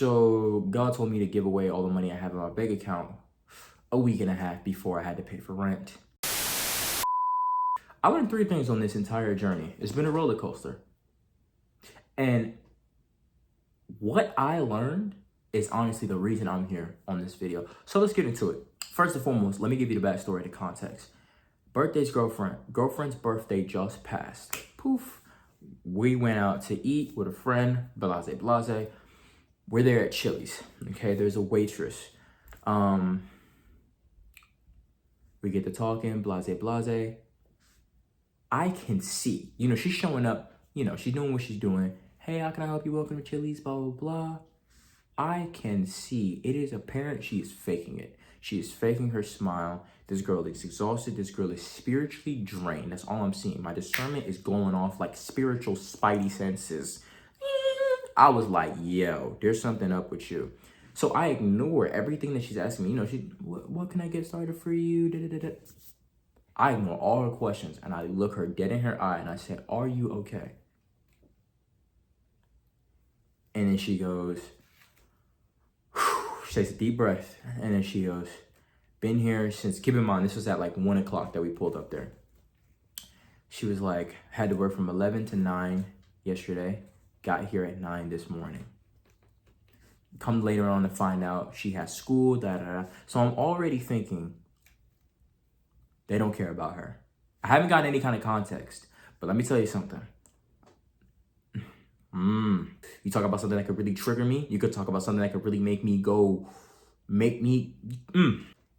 So God told me to give away all the money I have in my bank account a week and a half before I had to pay for rent. I learned 3 things on this entire journey. It's been a roller coaster. And what I learned is honestly the reason I'm here on this video. So let's get into it. First and foremost, let me give you the backstory, the context. Birthday's girlfriend's birthday just passed. Poof. We went out to eat with a friend, blase, blase. We're there at Chili's, okay? There's a waitress. We get to talking, blase, blase. I can see, she's showing up, she's doing what she's doing. Hey, how can I help you? Welcome to Chili's, blah, blah, blah. I can see, it is apparent she is faking it. She is faking her smile. This girl is exhausted. This girl is spiritually drained. That's all I'm seeing. My discernment is going off like spiritual spidey senses. I was like, yo, there's something up with you. So I ignore everything that she's asking me. What can I get started for you? Da, da, da, da. I ignore all her questions and I look her dead in her eye and I said, are you okay? And then she goes, she takes a deep breath and then she goes, been here since, keep in mind, this was at like 1 o'clock that we pulled up there. She was like, had to work from 11 to 9 yesterday, got here at 9 this morning. Come later on to find out she has school, da, da, da. So I'm already thinking they don't care about her. I haven't gotten any kind of context, but let me tell you something. You talk about something that could really trigger me. You could talk about something that could really make me.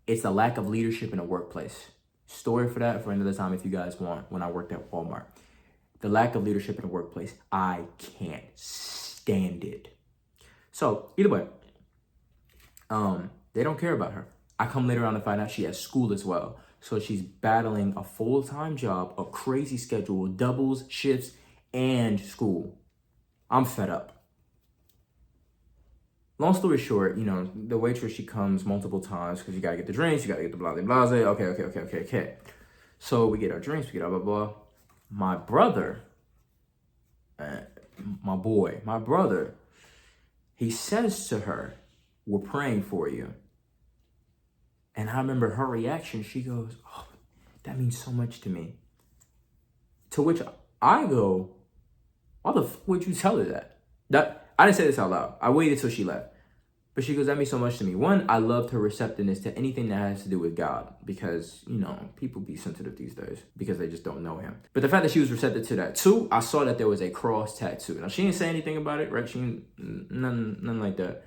It's the lack of leadership in the workplace. Story for that for another time if you guys want, when I worked at Walmart. The lack of leadership in the workplace. I can't stand it. So either way, they don't care about her. I come later on to find out she has school as well. So she's battling a full-time job, a crazy schedule, doubles, shifts, and school. I'm fed up. Long story short, the waitress, she comes multiple times because you got to get the drinks, you got to get the blah, blah, blah. Okay. So we get our drinks, we get blah, blah, blah. My brother, my brother, he says to her, we're praying for you. And I remember her reaction. She goes, oh, that means so much to me. To which I go, why the fuck would you tell her that? I didn't say this out loud. I waited till she left. But she goes, that means so much to me. 1, I loved her receptiveness to anything that has to do with God. Because, people be sensitive these days because they just don't know him. But the fact that she was receptive to that. 2, I saw that there was a cross tattoo. Now, she didn't say anything about it, right? She didn't, none like that.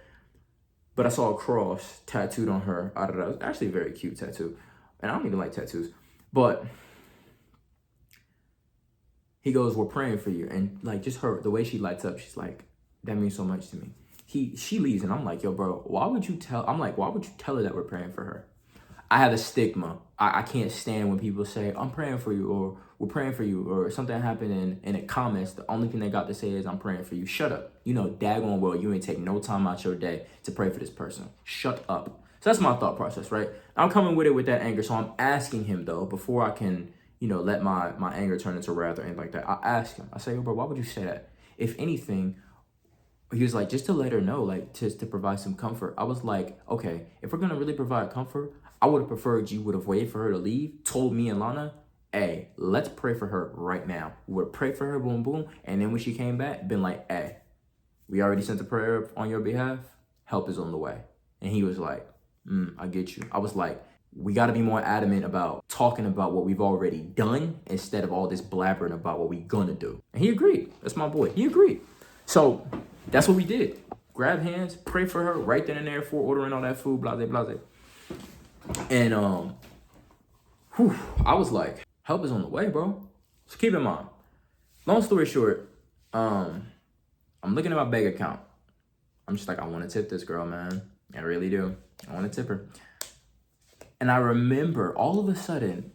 But I saw a cross tattooed on her. It was actually a very cute tattoo. And I don't even like tattoos. But he goes, we're praying for you. And like just her, the way she lights up, she's like, that means so much to me. She leaves and I'm like, yo, bro, why would you tell her that we're praying for her? I have a stigma. I can't stand when people say, I'm praying for you, or we're praying for you, or something happened in the comments. The only thing they got to say is, I'm praying for you. Shut up. Daggone well, you ain't take no time out your day to pray for this person. Shut up. So that's my thought process, right? I'm coming with it with that anger. So I'm asking him, though, before I can, let my anger turn into wrath or anything like that. I ask him. I say, yo, bro, why would you say that? If anything, he was like, just to let her know, like, just to provide some comfort. I was like, okay, if we're going to really provide comfort, I would have preferred you would have waited for her to leave, told me and Lana, hey, let's pray for her right now. We would have prayed for her, boom, boom. And then when she came back, been like, hey, we already sent a prayer on your behalf. Help is on the way. And he was like, I get you. I was like, we got to be more adamant about talking about what we've already done instead of all this blabbering about what we gonna do. And he agreed. That's my boy. He agreed. So that's what we did. Grab hands, pray for her right then and there before ordering all that food, blase, blase. And I was like, help is on the way, bro. So keep in mind, long story short, I'm looking at my bank account. I'm just like, I want to tip this girl, man. I really do. I want to tip her. And I remember all of a sudden,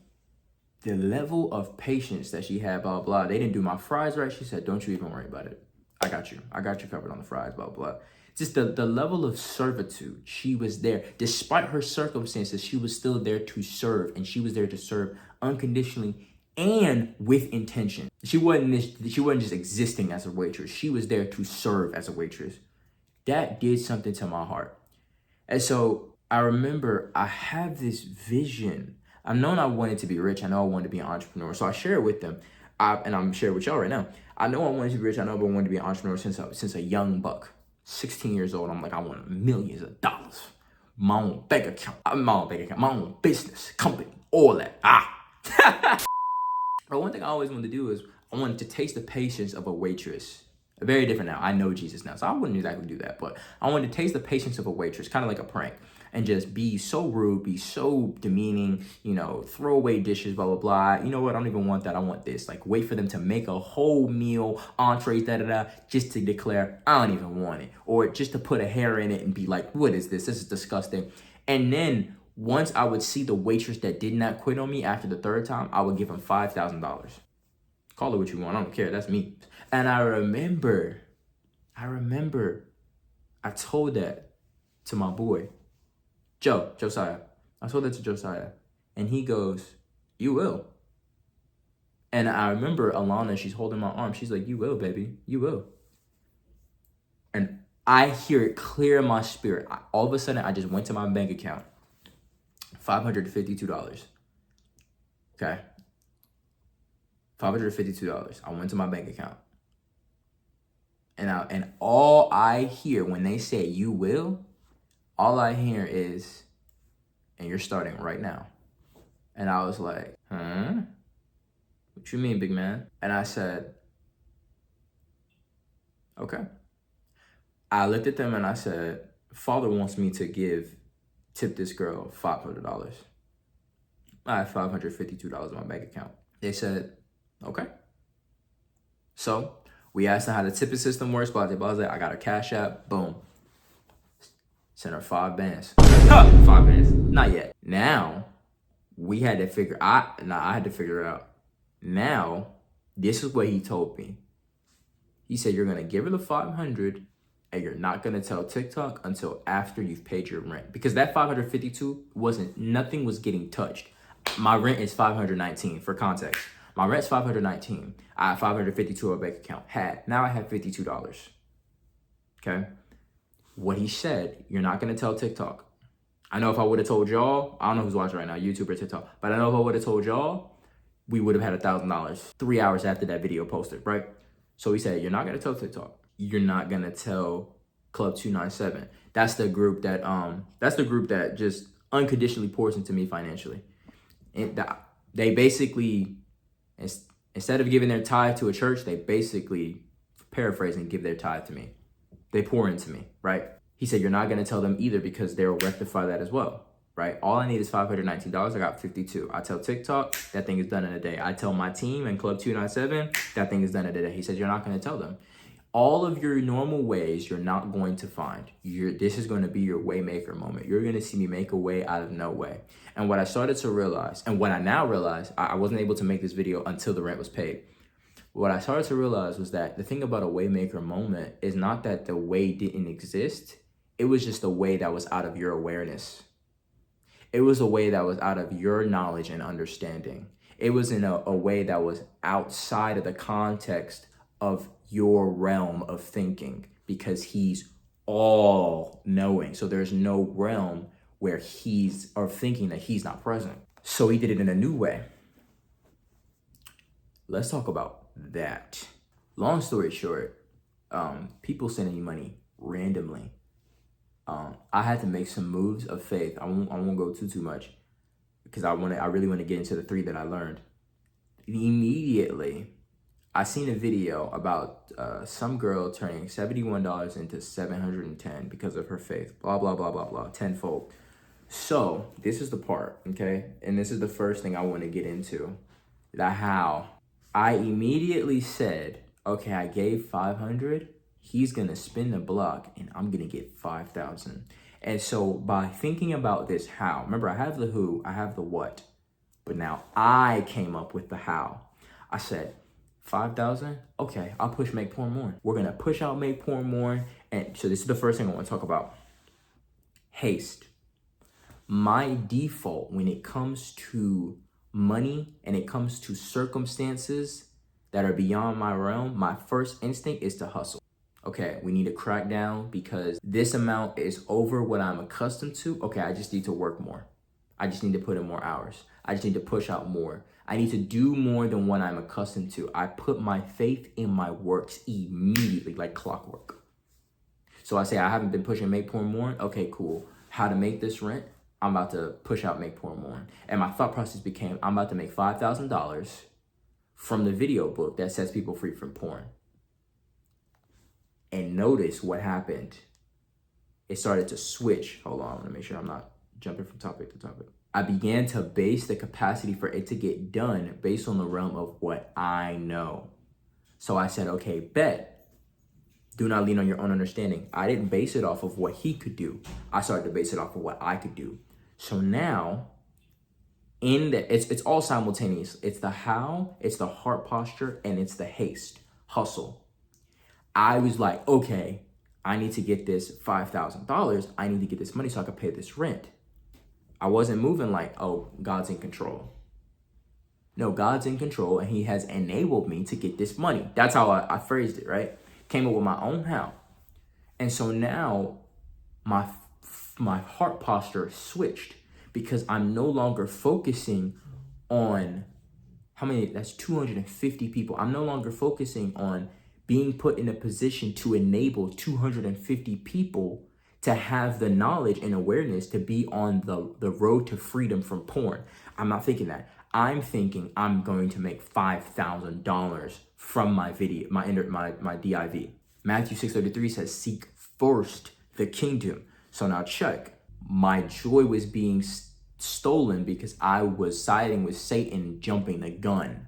the level of patience that she had, blah, blah. They didn't do my fries right. She said, don't you even worry about it. I got you covered on the fries, blah, blah. Just the level of servitude. She was there. Despite her circumstances, she was still there to serve. And she was there to serve unconditionally and with intention. She wasn't just existing as a waitress. She was there to serve as a waitress. That did something to my heart. And so I remember I have this vision. I've known I wanted to be rich. I know I wanted to be an entrepreneur. So I share it with them. And I'm sharing with y'all right now. I know I wanted to be rich. I know I wanted to be an entrepreneur since a young buck. 16 years old. I'm like, I want millions of dollars. My own bank account. My own business, company, all that. But one thing I always wanted to do is I wanted to taste the patience of a waitress. Very different now. I know Jesus now, so I wouldn't exactly do that. But I wanted to taste the patience of a waitress, kind of like a prank, and just be so rude, be so demeaning, throw away dishes, blah, blah, blah. You know what? I don't even want that. I want this. Like, wait for them to make a whole meal, entrees, da-da-da, just to declare, I don't even want it. Or just to put a hair in it and be like, what is this? This is disgusting. And then once I would see the waitress that did not quit on me after the third time, I would give them $5,000. Call it what you want. I don't care. That's me. And I remember I told that to my boy, Josiah. I told that to Josiah. And he goes, you will. And I remember Alana, she's holding my arm. She's like, you will, baby. You will. And I hear it clear in my spirit. All of a sudden, I just went to my bank account. $552. Okay. $552. I went to my bank account. And all I hear when they say you will, all I hear is, and you're starting right now. And I was like, huh? What you mean, big man? And I said, okay. I looked at them and I said, Father wants me to tip this girl $500. I have $552 in my bank account. They said, okay. So we asked them how the tipping system works, blah, blah, blah. I got a Cash App, boom. Sent her 5 bands. 5 bands, not yet. Now, I had to figure it out. Now, this is what he told me. He said, you're gonna give her the 500 and you're not gonna tell TikTok until after you've paid your rent. Because that 552 nothing was getting touched. My rent is 519 for context. My rent's 519. I have 552 in my bank account. Now I have $52. Okay? What he said, you're not gonna tell TikTok. I know if I would have told y'all, I don't know who's watching right now, YouTube or TikTok, but I know if I would have told y'all, we would have had $1,000 3 hours after that video posted, right? So he said, you're not gonna tell TikTok. You're not gonna tell Club 297. That's the group that just unconditionally pours into me financially. And they basically, instead of giving their tithe to a church, they basically, paraphrasing, give their tithe to me. They pour into me, right? He said, you're not going to tell them either because they'll rectify that as well, right? All I need is $519. I got 52. I tell TikTok, that thing is done in a day. I tell my team and Club 297, that thing is done in a day. He said, you're not going to tell them. All of your normal ways, you're not going to find. This is going to be your Waymaker moment. You're going to see me make a way out of no way. And what I started to realize, and what I now realize, I wasn't able to make this video until the rent was paid. What I started to realize was that the thing about a Waymaker moment is not that the way didn't exist. It was just a way that was out of your awareness. It was a way that was out of your knowledge and understanding. It was in a way that was outside of the context of your realm of thinking because he's all knowing. So there's no realm where thinking that he's not present. So he did it in a new way. Let's talk about that. Long story short, people sending you money randomly. I had to make some moves of faith. I won't go too much because I really want to get into the 3 that I learned. Immediately, I seen a video about some girl turning $71 into $710 because of her faith. Blah, blah, blah, blah, blah, tenfold. So this is the part, okay? And this is the first thing I want to get into. How I immediately said, okay, I gave 500. He's going to spin the block and I'm going to get 5,000. And so by thinking about this how, remember I have the who, I have the what, but now I came up with the how. I said, 5,000? Okay, I'll push make porn more. We're going to push out make porn more. And so this is the first thing I want to talk about. Haste. My default when it comes to money and it comes to circumstances that are beyond my realm, my first instinct is to hustle. Okay, we need to crack down because this amount is over what I'm accustomed to. Okay, I just need to work more. I just need to put in more hours. I just need to push out more. I need to do more than what I'm accustomed to. I put my faith in my works immediately, like clockwork. So I say I haven't been pushing make porn more. Okay, cool. How to make this rent? I'm about to push out make porn more. And my thought process became, I'm about to make $5,000 from the video book that sets people free from porn. And notice what happened. It started to switch. Hold on, I want to make sure I'm not jumping from topic to topic. I began to base the capacity for it to get done based on the realm of what I know. So I said, okay, bet. Do not lean on your own understanding. I didn't base it off of what he could do. I started to base it off of what I could do. So now, it's all simultaneous. It's the how, it's the heart posture, and it's the haste, hustle. I was like, okay, I need to get this $5,000. I need to get this money so I can pay this rent. I wasn't moving like, oh, God's in control. No, God's in control and he has enabled me to get this money. That's how I phrased it, right? Came up with my own how. And so now my heart posture switched because I'm no longer focusing on that's 250 people. I'm no longer focusing on being put in a position to enable 250 people to have the knowledge and awareness to be on the road to freedom from porn. I'm not thinking that. I'm thinking I'm going to make $5,000 from my video, my DIV. Matthew 6:33 says, seek first the kingdom. So now check. My joy was being stolen because I was siding with Satan, jumping the gun.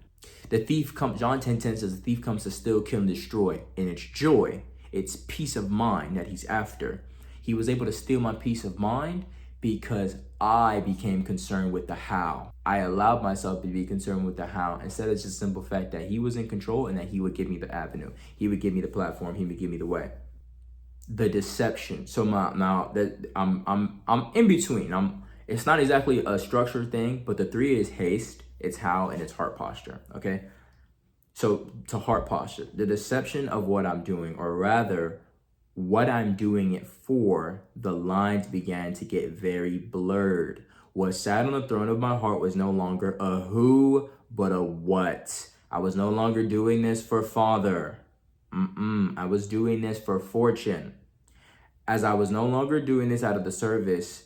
The thief comes, John 10:10 says, the thief comes to steal, kill, and destroy. And it's joy, it's peace of mind that he's after. He was able to steal my peace of mind because I became concerned with the how. I allowed myself to be concerned with the how instead of just the simple fact that he was in control and that he would give me the avenue. He would give me the platform. He would give me the way. The deception. So now that I'm in between. It's not exactly a structured thing, but the three is haste, it's how, and it's heart posture. Okay. So to heart posture, the deception of what I'm doing, or rather what I'm doing it for, the lines began to get very blurred. What sat on the throne of my heart was no longer a who, but a what. I was no longer doing this for father. I was doing this for fortune. As I was no longer doing this out of the service,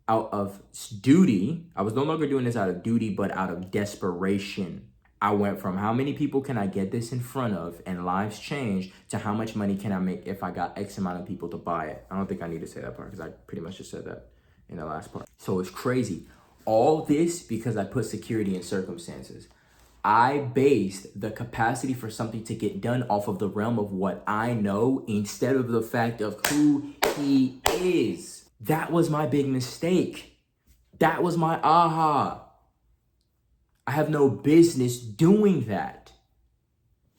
out of duty, I was no longer doing this out of duty, but out of desperation. I went from how many people can I get this in front of and lives change to how much money can I make if I got X amount of people to buy it. I don't think I need to say that part because I pretty much just said that in the last part. So it's crazy. All this because I put security in circumstances. I based the capacity for something to get done off of the realm of what I know instead of the fact of who he is. That was my big mistake. That was my aha. I have no business doing that.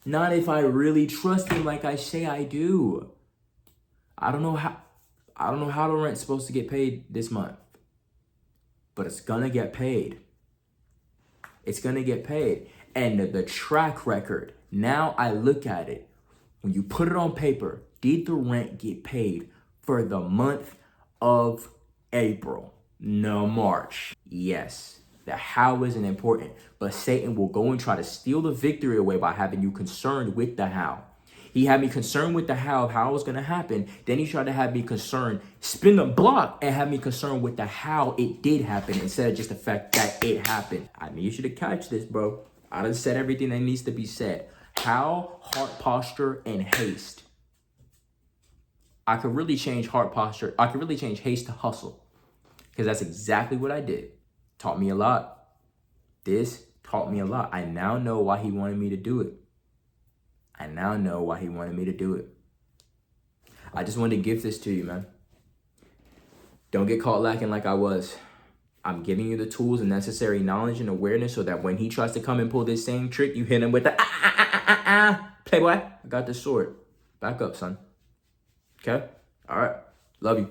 Not if I really trust him like I say I do. I don't know how the rent's supposed to get paid this month. But it's gonna get paid. It's gonna get paid. And the track record, now I look at it. When you put it on paper, did the rent get paid for the month of April? No, March. Yes. The how isn't important, but Satan will go and try to steal the victory away by having you concerned with the how. He had me concerned with the how of how it was going to happen. Then he tried to have me concerned, spin the block, and have me concerned with the how it did happen instead of just the fact that it happened. I need you to catch this, bro. I done said everything that needs to be said. How, heart posture, and haste. I could really change heart posture. I could really change haste to hustle because that's exactly what I did. Taught me a lot. This taught me a lot. I now know why he wanted me to do it. I now know why he wanted me to do it. I just wanted to give this to you, man. Don't get caught lacking like I was. I'm giving you the tools and necessary knowledge and awareness so that when he tries to come and pull this same trick, you hit him with the Playboy, I got the sword. Back up, son. Okay? All right. Love you.